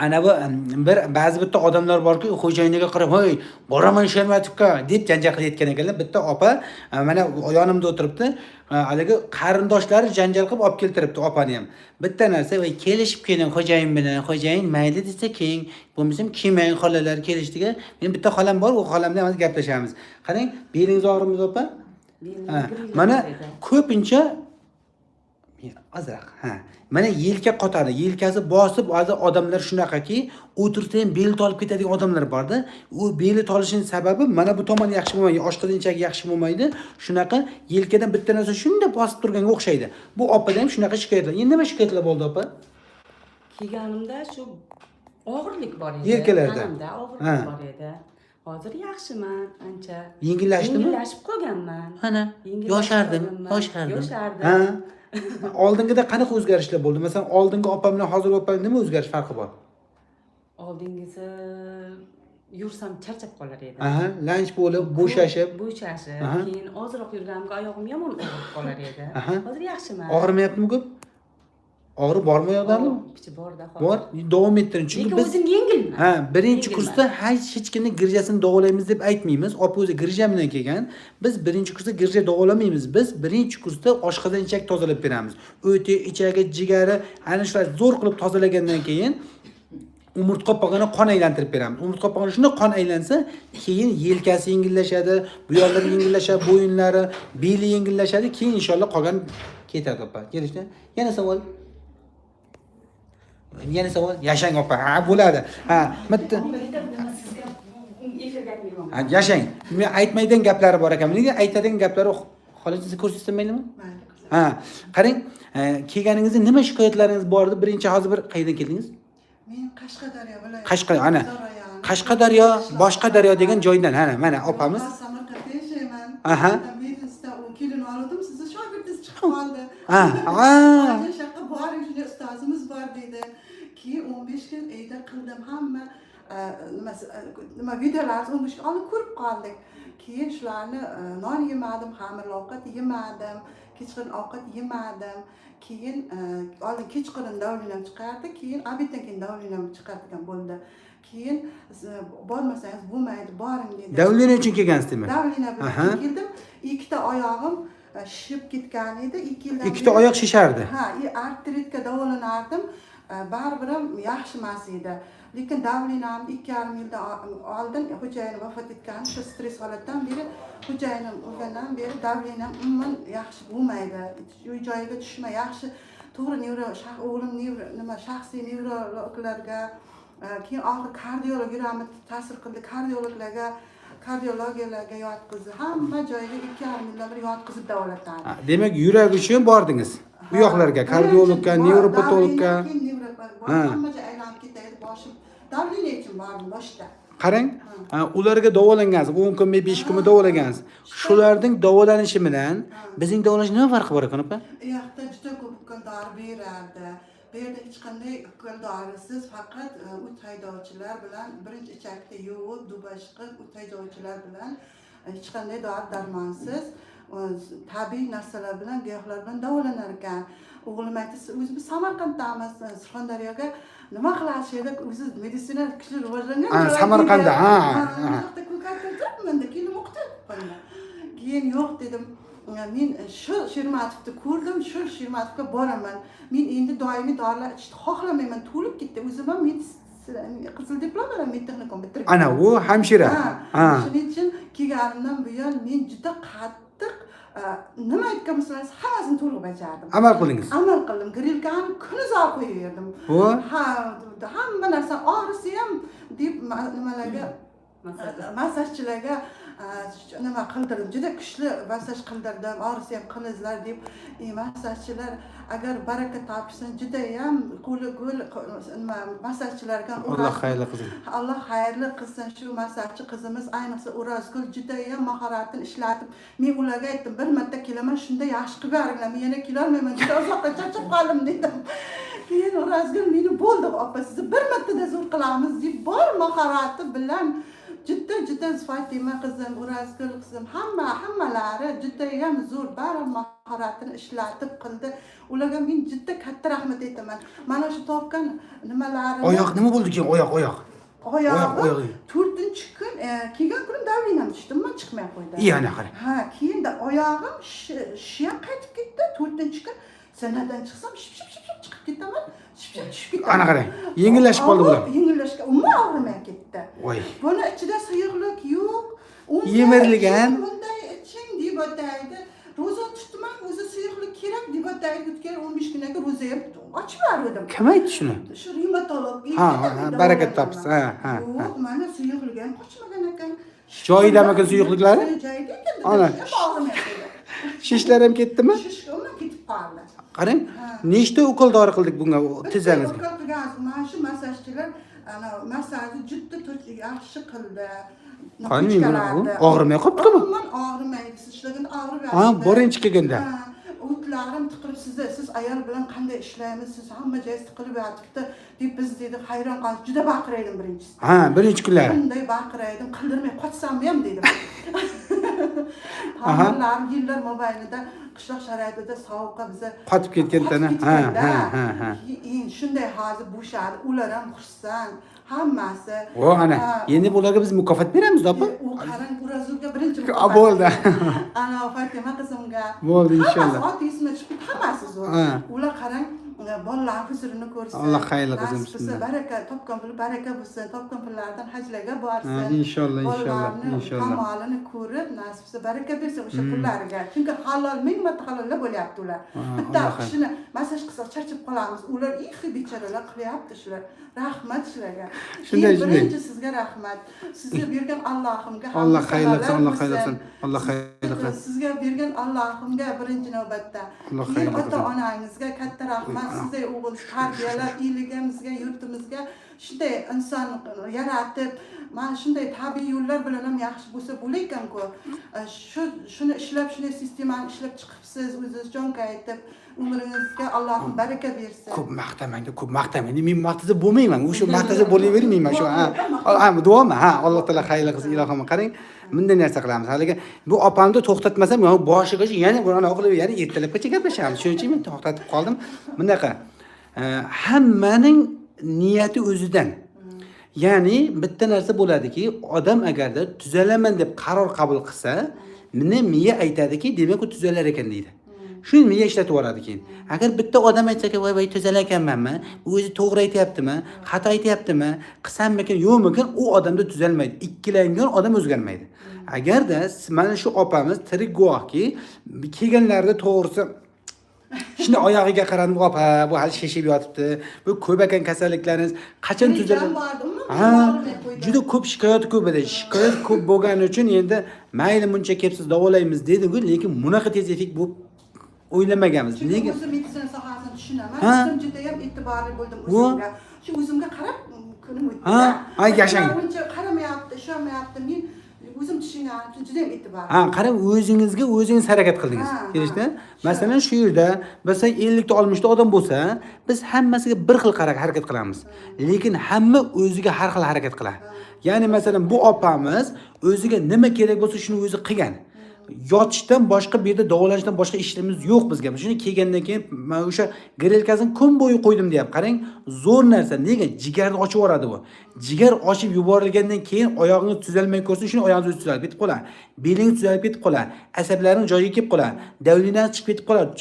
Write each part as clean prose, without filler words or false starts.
ana bu ba'zi bitta odamlar borki, xo'jayiniga qarab, "Hoy, boraman Shermatovga" deb janjal qilayotgan ekanlar. Bitta opa mana yonimda o'tiribdi. Haligi qarindoshlari janjal qilib olib keltiribdi opani ham. Bitta narsa, "Voy, kelishib keling xo'jayin bilan. Xo'jayin mayli desa keling, bo'lmasam kelmang xolalar kelishdiga." Men bitta xolam bor, u xolam bilan hozir gaplashamiz. Qarang, belingiz og'rimi opa? Mana ko'pincha azroq. Mana yelka qotadi. Yelkasi bosib, hozir odamlar shunaqaki, o'tirsa ham beli tolib ketadigan odamlar borda. U beli tolishining sababi mana bu tomon yaxshi bo'lmaydi, oshqo'zinchagi yaxshi bo'lmaydi. Shunaqa yelkadan bitta narsa shunda bosib turganga o'xshaydi. Bu opadan ham shunaqa shikoyatlar. Endi nima shikoyatlar bo'ldi opa? Kelganimda shu og'irlik bor edi. Yelkalarda. Tanamda og'irlik bor edi. Hozir yaxshiman, ancha. Yengillashdimi? Yengillashib qolganman. Ana, yoshardim. Yoshardim. Oldingida qanaqa o'zgarishlar bo'ldi? Masalan, oldingi opam bilan hozirgi opam nima o'zgarish farqi bor? Oldingisi yursam charchab qolar edi. Lanch bo'lib, bo'shashib. Keyin ozroq yurganimga oyog'im yomon og'rib qolar edi. Hozir yaxshiman. Og'rimayaptimi ko'p? Og'rib bormi oyoqlarni? Pichi borda hozir. Bor, davom ettiring. Chunki biz o'zim yengilman. Birinchi kursda hech kimning girjasini davolaymiz deb aytmaymiz. Opa o'zi girja bilan kelgan. Biz birinchi kursda girja davolamaymiz. Biz birinchi kursda oshqozon-ichak tozalab beramiz. O'ti, ichagi, jigari, ana shular zo'r qilib tozalagandan keyin umurtqa qopqog'ini qon aylantirib beramiz. Umurtqa qopqog'i shunday qon aylansa, keyin yelkasi yengillashadi, bu yoqlari yengillashadi, bo'yinlari, beli yengillashadi, keyin inshaalloh qolgan ketadi opa. Kelishdi? Yana savol? Yana savol? Yashang opa. Bo'ladi. Bitta. Yashang. Men aytmaydigan gaplari bor ekan. Nega aytadigan gaplari xolangiz ko'rsatsa maylimi? Qarang, kelganingizda nima shikoyatlaringiz bor edi? Birinchi hozir bir qayerdan keldingiz? Men Qashqadaryo viloyati. Qashqadaryo, ana. Qashqadaryo, boshqa daryo degan joydan, mana opamiz. Samarqandda yashayman. Aha. Medinsta u kelin oldim, sizni shogirdingiz chiqib qoldi. Shaqqa boring, shunday ustozimiz bor dedi. Keyin 15 kun uyda qildim, hamma nima videolarni 15 kun olib ko'rib qoldik. Keyin shularni non yemadim, xamirli ovqat yemadim, kechqurun ovqat yemadim. Keyin oldin kechqurun davlinam chiqardi, keyin obeddan keyin davlinam chiqardigan bo'ldi. Keyin bormasangiz bo'lmaydi, boring dedi. Davlina uchun kelgansiz demak. Davlina bilan keldim. Ikkita oyog'im shishib ketgan edi. 2 yildan ikkita oyoq shishardi. Artritga davolanardim. Baribir ham yaxshi emas edi. Lekin davlinamni 2,5 yildan oldin xo'jayinim vafot etgan, shu stress holatdan beri xo'jayinim o'lgandan beri davlinam umuman yaxshi bo'lmaydi. Uy joyiga tushma, yaxshi to'g'ri o'g'lim nima shaxsiy nevrologlarga, keyin oxir kardiolog yuramid ta'sir qildi, kardiologiyalarga yotqizdi. Hamma joyiga 2,5 yildan beri yotqizib davolatadi. Demak, yurak uchun bordingiz. Bu yoqlarga, kardiologga, nevropatologga. Hamma joy aylanib ketadi, boshim. Davlina uchun bordim boshda. Qarang, ularga davolangansiz, 10 kun, 5 kun davolagansiz. Shularning davolanishi bilan bizning davolash nima farqi bor ekan, opa? U yoqda juda ko'p ukol dori berardi. Bu yerda hech qanday ukol dorisiz, faqat o't haydovchilar bilan birinchi ichakda yuvib, dubaj qilib, o't haydovchilar bilan hech qanday dori darmonsiz tabiiy narsalar bilan, giyohlar bilan davolanar ekan. O'g'lim aytdi, o'zimiz Samarqanddamiz, Surxondaryoga nima qilasiz edi? O'zi meditsina kuchli rivojlangan. Samarqandda, Yoqda ko'kartiribman, keyin o'qitib. Keyin yo'q dedim. Men shu Shermatovni ko'rdim, shu Shermatovga boraman. Men endi doimiy dorilar ichishni xohlamayman, to'lib ketdi. O'zim ham qizil diplom bilan medtexnikum bitirdim. Ana u hamshira. Shuning uchun kelganimdan buyon men juda qattiq nima aytgan bo'lsangiz hammasini to'liq bajardim. Amal qildingiz. Amal qildim. Grilkani kunuzor qo'yaverdim. Hamma narsa og'risi ham deb nimalarga massajchilarga nima qildirdim. Juda kuchli massaj qildirdim. Og'risi ham qilingizlar deb massajchilar agar baraka topishsin juda ham qo'li go'l nima massajchilarga Alloh xayrli qilsin. Alloh xayrli qilsin. Shu massajchi qizimiz ayniqsa Urazgul juda ham mahoratini ishlatib, men ularga aytdim, bir marta kelaman, shunda yaxshi qilib beringlar. Men yana kela olmayman, juda uzoqqa charchab qoldim dedim. Keyin Urazgul meni bo'ldi, opa, sizni bir martada zo'r qilamiz deb bor mahorati bilan Jidda Fatima qizim, Urazgul qizim, hammalari judayam zo'r bari mahoratini ishlatib qildi. Ularga men jidda katta rahmat aytaman. Mana shu topgan nimalarini Oyoq nima bo'ldi keyin oyoq? oyog'i 4-kun kelgan kunim davlenam tushdim, men chiqmay qo'ydim. Yana qarang. Ha, keyin oyog'im shiya qaytib ketdi 4-kun. Sanadan chiqsam ship chiqib ketaman. Ship tushib ketaman. Ana qarang. Yengillashib qoldi bular. Yengillashgan, umuman og'rimay ketdi. Voy. Buni ichida suyuqlik yo'q. Yemirligan. Bunday iching deb ataydi. Ro'za tutman, o'zi suyuqlik kerak deb ataydi. O'tgan 15 kunga ro'za ham ochib berdim. Kim aytdi shuni? Shu revmatolog. Ha, barakat topsiz. Ha. Yo'q, mana suyuqlik ham qochmagan ekan. Joyidami ekan suyuqliklari? Joyida ekan. Ana. Og'rimay qo'ydi. Shishlar ham ketdimi? Shishlar ketib qoldi. Qarang, nechta ukol dori qildik bunga tizangizga. Mana shu massajchilar ana massajni juda yaxshi qildi. Qani mana bu og'rimay qolibdimi? Men og'rimaydi, sizlarga og'rib Ha, birinchi kelganda. o'tlarim tiqilib siz ayol bilan qanday ishlaymiz, siz hamma joyingiz tiqilib yotibdi deb biz dedi hayron qolib juda baqiraydim birinchisi. Ha, birinchi kunlari. Bunday baqiraydim, qildirmay qochsam ham dedim. Hammalar yillar mobaynida qishloq sharoitida sovuqqa biza Qotib ketgandana. Ha. Endi shunday hozir bo'shadi, ular ham xursand, hammasi. O ana, endi bularga biz mukofot beramiz, opa. U qarang, Urazulga birinchi mukofot. Bo'ldi. Ana Fatima qizimga. Bo'ldi inshaalloh. Hammasi ismi chiqib, hammasi zo'r. Ular qarang, bolalar huzurini ko'rsin. Alloh xayrli qilsin bismillah. Baraka, topgan pul baraka bo'lsin, topgan pullardan hajlarga borsin. Inshaalloh. Kamolini ko'rib, nasibsa baraka bersin o'sha pullariga. Chunki halol, ming marta halollab bo'lyapti ular. Bitta kishini massaj qilsak charchab qolamiz. Ular bechoralar qilyapti shular. Rahmat shularga. Shunday. Birinchi sizga rahmat. Sizga bergan Allohimga hamd. Alloh xayrli qilsin, Alloh xayrli qilsin. Alloh xayrli qilsin. Sizga bergan Allohimga birinchi navbatda. Alloh xayrli qilsin. Ota-onangizga katta rahmat. Sizday o'g'il tarbiyalab, eligimizga, yurtimizga shunday inson yaratib, mana shunday tabiiy yo'llar bilan ham yaxshi bo'lsa bo'laykan-ku. Shuni ishlab, shunday sistemani ishlab chiqibsiz, o'zingiz jonga aytib, umringizga Allohim baraka bersin. Ko'p maqtamayman. Men maqtada bo'lmayman. O'sha maqtada bo'lavermayman shu. Ha, duomi? Ha, Alloh taolo xayrli qilsin, ilohim. Qarang, bunday narsa qilamiz. Haliga bu opamni to'xtatmasam, boshigacha yana buni qilib, yana ertalabgacha gaplashamiz. Shuning uchun men to'xtatib qoldim. Bunaqa hammaning niyati o'zidan. Ya'ni bitta narsa bo'ladiki, odam agarda tuzalaman deb qaror qabul qilsa, meni miya aytadiki, demak u tuzalar ekan deydi. Shuni miya ishlatib yuboradi keyin. Agar bitta odam aytsa-ki, voy tuzalar ekanmanmi? U o'zi to'g'ri aytayaptimi? Xato aytayaptimi? Qilsammikan, yo'qmikan, u odamda tuzalmaydi. Ikkilangan odam o'zgarmaydi. Agarda mana shu opamiz tirik guvohki, kelganlarida to'g'risi shunda oyog'iga qaradim, opa, bu hali shishib yotibdi. Bu ko'p ekan kasalliklaringiz. Qachon tuzaladi? Ha, juda ko'p shikoyat ko'p edi. Shikoyat ko'p bo'lgani uchun endi mayli buncha kelibsiz davolaymiz dedi-ku, lekin bunaqa tez effekt bo'lib o'ylamaganmiz. Nega? O'zim meditsina sohasini tushunaman. O'zim juda ham e'tiborli bo'ldim o'zimga. Shu o'zimga qarab kunim o'tdi. Ha, yashang. Buncha qaramayapti, ishomayapti. Men o'zim tushunganim uchun juda ham e'tiborli. Ha, qarang, o'zingizga o'zingiz harakat qildingiz. Kelishdi? Masalan, shu yerda biz 50 ta 60 ta odam bo'lsa, biz hammasiga bir xil harakat qilamiz. Lekin hamma o'ziga har xil harakat qiladi. Ya'ni masalan, bu opamiz o'ziga nima kerak bo'lsa shuni o'zi qilgan. Yotishdan boshqa bu yerda davolanishdan boshqa ishimiz yo'q bizga. Shuni kelgandan keyin men o'sha grelkasini kun bo'yi qo'ydim deyap. Qarang, zo'r narsa. Nega? Jigarni ochib yuboradi bu. Jigar ochib yuborilgandan keyin oyog'ingiz tuzalmay ko'rsin, shuni oyog'ingiz o'zi tuzalib ketib qoladi. Belingiz tuzalib ketib qoladi. Asablaring joyiga kelib qoladi. Davlengiz chiqib ketib qoladi.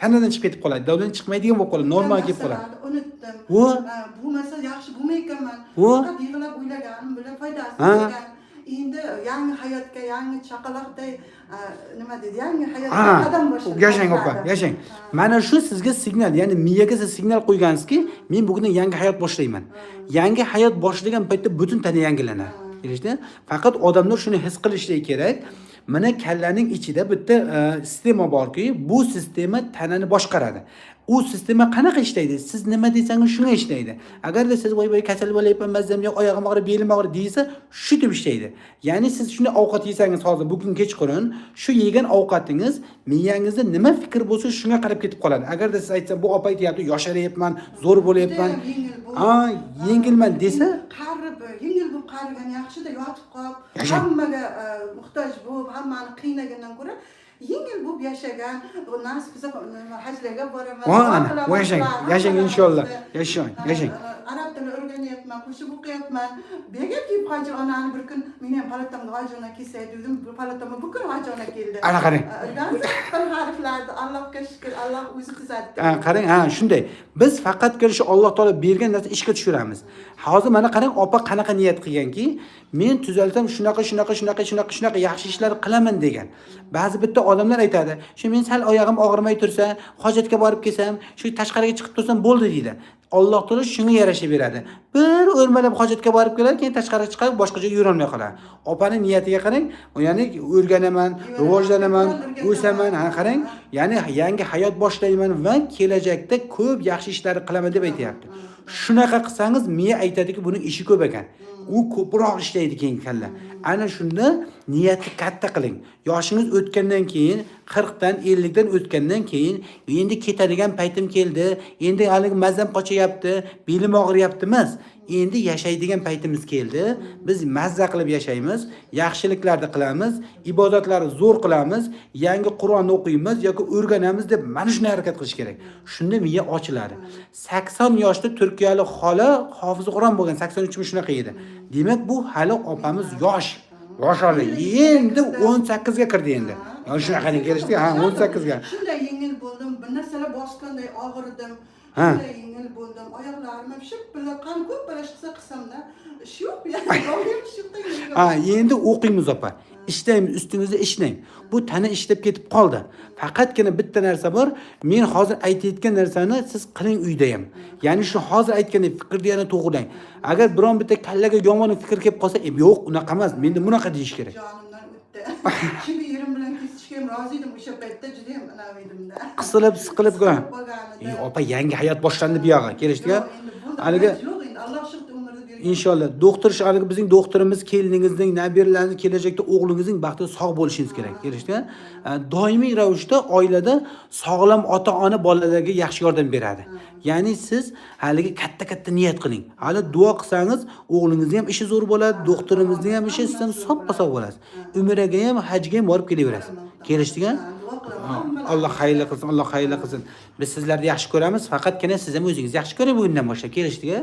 Tanadan chiqib ketib qoladi. Davlen chiqmaydigan bo'lib qoladi. Normal kelib qoladi. Unutdim. Bu masala yaxshi bo'lmaykanman. Faqat yig'lab o'ylaganim bilan foydasi bo'lgan. Endi yangi hayotga, yangi chaqaloqday nima deydi, yangi hayotga qadam boshladim. Yashang opa, yashang. Mana shu sizga signal, ya'ni miyaga siz signal qo'ygansizki, men bugundan yangi hayot boshlayman. Yangi hayot boshlagan paytda butun tana yangilanadi. Kelishdi? Faqat odamlar shuni his qilishligi kerak. Mana kallaning ichida bitta sistema borki, bu sistema tanani boshqaradi. U sistema qanaqa ishlaydi? Siz nima desangiz shunga ishlaydi. Agarda siz voy kasal bo'layapman, mazzam yo'q, oyog'im og'rib, belim og'rib deysa, shu deb ishlaydi. Ya'ni siz shuni ovqat yesangiz hozir bugun kechqurun, shu yegan ovqatingiz miyangizda nima fikr bo'lsa, shunga qarab ketib qoladi. Agarda siz aytsa, bu opa aytayapti, yosharayapman, zo'r bo'layapman, yengilman desa, qarib, yengil bo'lib qarigan yaxshida yotib qolib, Yashang. hammaga muhtoj bo'lib, hammani qiynagandan ko'ra yengil bo'lib yashagan, nasib qilsa hajlarga boraman. Mana, yashang inshaalloh. Yashang. Arab tili o'rganyapman, qo'shiq o'qiyapman. Begaki hoji onani bir kun meni ham palatamga hoji ona kelsa dedim, bu palatama bu kun hoji ona keldi. Ana qarang. Harflarni Allohga shukr, Alloh o'zi tuzatdi. Qarang, shunday. Biz faqat shu Alloh taolo bergan narsa ishga tushiramiz. Hozir mana qarang, opa qanaqa niyat qilganki, men tuzalsam shunaqa yaxshi ishlar qilaman degan. Ba'zi bitta odamlar aytadi, shu men sal oyog'im og'rimay tursa, hojatga borib kelsam, shu tashqariga chiqib tursam bo'ldi deydi. Alloh taolo shunga yarasha beradi. Bir o'rmalab hojatga borib keladi, keyin tashqariga chiqib boshqa joyga yura olmay qoladi. Opaning niyatiga qarang, ya'ni o'rganaman, rivojlanaman, o'saman, qarang, ya'ni yangi hayot boshlayman va kelajakda ko'p yaxshi ishlar qilaman deb aytayapti. Shunaqa qilsangiz, miya aytadiki, buning ishi ko'p ekan. U ko'proq ishlaydi keyin kalla. Ana shunda niyatni katta qiling. Yoshingiz o'tgandan keyin, 40 dan 50 dan o'tgandan keyin, endi ketadigan paytim keldi, endi hali mazam qochyapti, belim og'riyapti emas. Endi yashaydigan paytimiz keldi. Biz mazza qilib yashaymiz, yaxshiliklarni qilamiz, ibodatlarni zo'r qilamiz, yangi Qur'on o'qiymiz yoki o'rganamiz deb mana shunday harakat qilish kerak. Shunda miya ochiladi. 80 yoshda turkiyalik xola hofiz Qur'on bo'lgan, 83 shunaqa edi. Demak, bu hali opamiz yosh. Yoshali. Endi 18 ga kirdi endi. Yo'q shunaqani kelishdi, 18 ga. Shunday yengil bo'ldim, bir narsalar bosganday og'irdim. Shunday yengil bo'ldim, oyoqlarim ship bilan qan ko'p balash qilsam-da, ish yo'q, doim ish yo'q. Endi o'qiymiz opa. Ishlaymiz, ustingizda ishlang. Bu tana ishlab ketib qoldi. Faqatgina bitta narsa bor. Men hozir aytayotgan narsani siz qiling uyda ham. Ya'ni shu hozir aytgan fikrni yana to'g'rilang. Agar biron bitta kallaga yomon fikr kelib qolsa, yo'q, unaqa emas, menda bunaqa deyish kerak. Jonimdan o'tdi. Chunki erim bilan kesishga ham rozi edim, o'sha paytda juda ham anavidimda. Qisilib, siqilib qo'ygan. Opa, yangi hayot boshlandi bu yoqqa. Kelishdiga. Haligi Alloh shu umrni bergan. inshaalloh doktor haligi bizning doktorimiz keliningizning, nabiralaringiz, kelajakda o'g'lingizning baxtida sog' bo'lishingiz kerak. Kelishdiga. Doimiy ravishda oilada sog'lom ota-ona bolalarga yaxshi yordam beradi. Ya'ni siz haligi katta niyat qiling. Hali duo qilsangiz, o'g'lingizning ham ishi zo'r bo'ladi, doktorimizning ham ishi sizdan soppa-sog' bo'ladi. Umraga ham, hajga ham borib kelaverasiz. Kelishdiga. Alloh xayrli qilsin, Alloh xayrli qilsin. Biz sizlarni yaxshi ko'ramiz, faqatgina siz ham o'zingizni yaxshi ko'ring bugundan boshlab kelishdiga.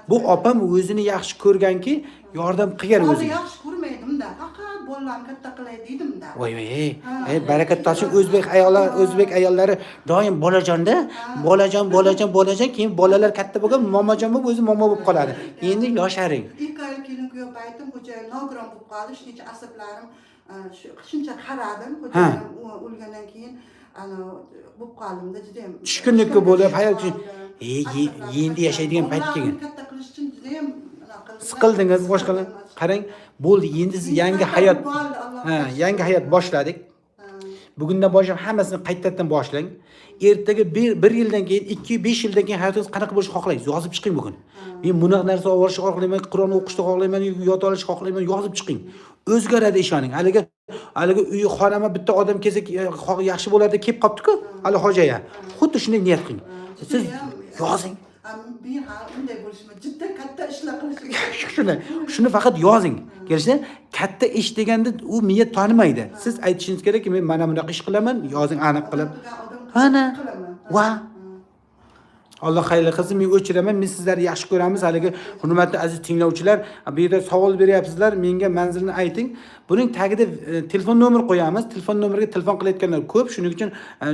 Bu opam o'zini yaxshi ko'rganki, yordam qilgan o'ziga. Yaxshi ko'rmaydim-da, faqat bolalarni katta qilay dedim-da. Voy, barakat topsin. O'zbek ayollari doim bolajonda, bolajon, keyin bolalar katta bo'lgan, momajon bo'lib o'zi momo bo'lib qoladi. Endi yosharing. 2 oylik kelin kuyov paytim xo'jayin nogiron bo'lib qoldi, shuncha asablarim shuncha qaradim, xo'jayin o'lgandan keyin bo'lib qoldimda, juda ham tushkunlikka bo'lib, hayot endi yashaydigan payt kelgan. Katta qilish uchun juda ham Siqildingiz, boshqalar. Qarang, bo'ldi, endi siz yangi hayot boshladik. Bugundan boshlab hammasini qaytadan boshlang. Ertaga 1 yildan keyin, 2-5 yildan keyin hayotingiz qanaqa bo'lishini xohlaysiz? Yozib chiqing bugun. Men bunaqa narsa olishni xohlayman, Qur'on o'qishni xohlayman, yod olishni xohlayman, yozib chiqing. O'zgaradi ishoning. Haligi uyi xonama bitta odam kelsa yaxshi bo'lardi, kelib qopdi-ku, hali hojaya. Xuddi shunday niyat qiling. Siz yozing. Men unday bo'lishim, juda katta ishlar qilishim. Shuni faqat yozing. Kelishdi? Katta ish deganda u miya tanimaydi. Siz aytishingiz kerakki, men mana bunaqa ish qilaman, yozing aniq qilib. Mana. Va Alloh xayrli qilsin. Men o'chiraman. Men sizlarni yaxshi ko'ramiz. Haligi hurmatli aziz tinglovchilar, bu yerda savol beryapsizlar. Menga manzilni ayting. Buning tagida telefon nomer qo'yamiz. Telefon nomeriga telefon qilayotganlar ko'p. Shuning uchun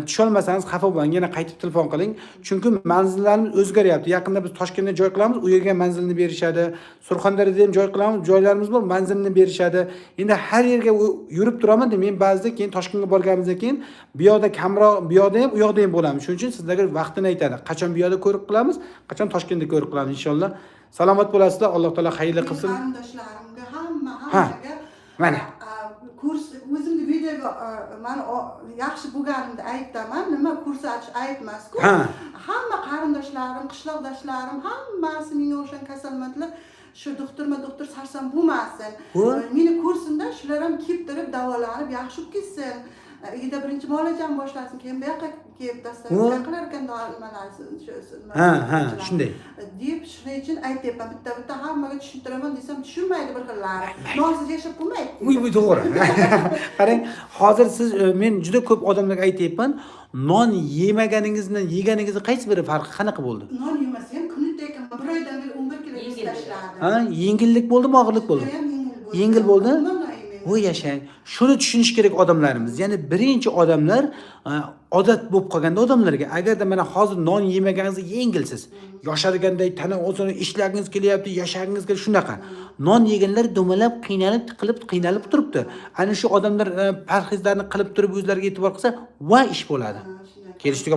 tusha olmasangiz xafa bo'lmang. Yana qaytib telefon qiling. Chunki manzillarimiz o'zgaryapti. Yaqinda biz Toshkentda joy qilamiz, u yerga manzilni berishadi. Surxondaryoda ham joy qilamiz, joylarimiz bor, manzilni berishadi. Endi har yerga yurib turaman. Men ba'zida keyin Toshkentga borganimizdan keyin bu yoqda kamroq, bu yoqda ham, u yoqda ham bo'lamiz. Shuning uchun sizlarga vaqtini aytadi. Qachon bu yoqda ko'rib qilamiz, qachon Toshkentda ko'rib qilamiz inshaalloh. Salomat bo'lasizlar. Alloh taolo xayrli qilsin. Qarindoshlarimga hammaga mana kurs o'zimni videoga mana yaxshi bo'lganimda aytaman. Nima kurs achish ayb emas-ku. Hamma qarindoshlarim, qishloqdoshlarim, hammasi menga o'shan kasalmatlar shu doktor sarsam bo'lmasin. Meni kursimda shular ham kelib turib davolanib yaxshi bo'lib ketsin. uyda birinchi muolajani boshlasin, keyin bu yoqqa kelib dastlab O. qilar ekan nimalarni Ha, shunday. deb shuning uchun aytyapman, bitta hammaga tushuntiraman desam tushunmaydi bir xillari. Nonsiz yashab bo'lmaydi. Uy to'g'ri. Qarang, hozir siz men juda ko'p odamlarga aytyapman, non yemaganingizdan yeganingizni qaysi biri farqi qanaqa bo'ldi? Non yemasa ham kunida ekan, bir oydan beri 11 kilo yuz tashladi. Ha, yengillik bo'ldimi, og'irlik bo'ldi? Yengil bo'ldi? Voy yashang. Shuni tushunish kerak odamlarimiz. Ya'ni birinchi odamlar odat bo'lib qolganda odamlarga, agarda mana hozir non yemaganingizda yengilsiz, yosharganday tana o'zini ishlagingiz kelyapti, yashagingiz kelyapti, shunaqa. Non yeganlar dumalab, qiynalib turibdi. Ana shu odamlar parhezlarni qilib turib o'zlariga e'tibor qilsa, va ish bo'ladi. Kelishdik.